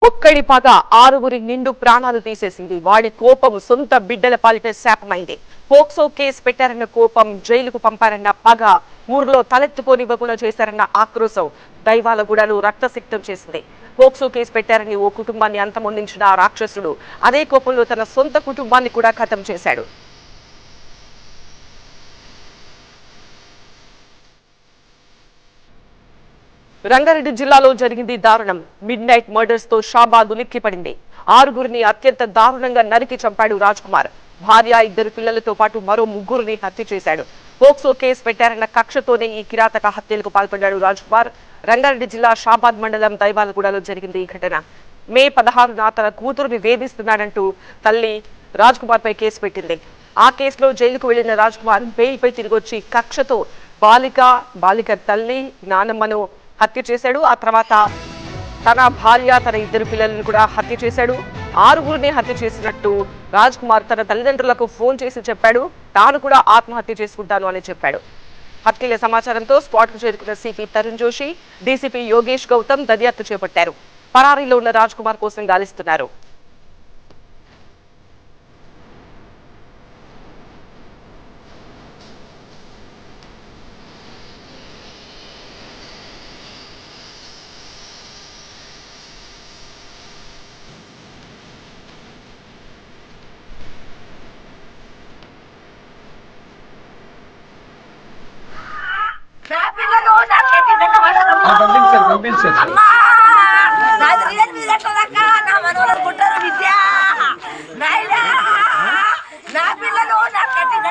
ఒక్కడి పగ ఆరుగురి నిండు ప్రాణాలు తీసేసింది. వాడి కోపం సొంత బిడ్డల పాలిట శాపమైంది. పోక్సో కేసు పెట్టారన్న కోపం, జైలుకు పంపారన్న పగ, ఊర్లో తలెత్తుకోనివ్వకుండా చేశారన్న ఆక్రోశం దైవాలగూడను రక్తసిక్తం చేసింది. పోక్సో కేసు పెట్టారని ఓ కుటుంబాన్ని అంతమొందించిన ఆ రాక్షసుడు అదే కోపంలో తన సొంత కుటుంబాన్ని కూడా ఖతం చేశాడు. రంగారెడ్డి జిల్లాలో జరిగింది దారుణం. మిడ్ నైట్ మర్డర్స్ తో షాబాద్ ఉలిక్కిపడింది. ఆరుగురిని అత్యంత దారుణంగా నరికి చంపాడు రాజ్ కుమార్. భార్య, ఇద్దరు పిల్లలతో పాటు మరో ముగ్గురిని హత్య చేశాడు. పోక్సో కేసు పెట్టారన్న కక్షతోనే ఈ కిరాతక హత్యలకు పాల్పడ్డాడు రాజ్ కుమార్. రంగారెడ్డి జిల్లా షాబాద్ మండలం దైవాలగూడలో జరిగింది ఈ ఘటన. మే 16న తన కూతురుని వేధిస్తున్నాడంటూ తల్లి రాజ్ కుమార్ పై కేసు పెట్టింది. ఆ కేసులో జైలుకు వెళ్లిన రాజ్ కుమార్ బెయిల్పై తిరిగొచ్చి కక్షతో బాలిక తల్లి, నానమ్మను హత్య చేశాడు. ఆ తర్వాత తన భార్య, తన ఇద్దరు పిల్లలను కూడా హత్య చేశాడు. ఆరుగురిని హత్య చేసినట్టు రాజ్ కుమార్ తన తల్లిదండ్రులకు ఫోన్ చేసి చెప్పాడు. తాను కూడా ఆత్మహత్య చేసుకుంటాను అని చెప్పాడు. హత్యల సమాచారంతో స్పాట్ కు చేరుకున్న సిపి తరుణ్ జోషి, డీసీపీ యోగేష్ గౌతమ్ దర్యాప్తు చేపట్టారు. పరారీలో ఉన్న రాజ్ కుమార్ కోసం గాలిస్తున్నారు.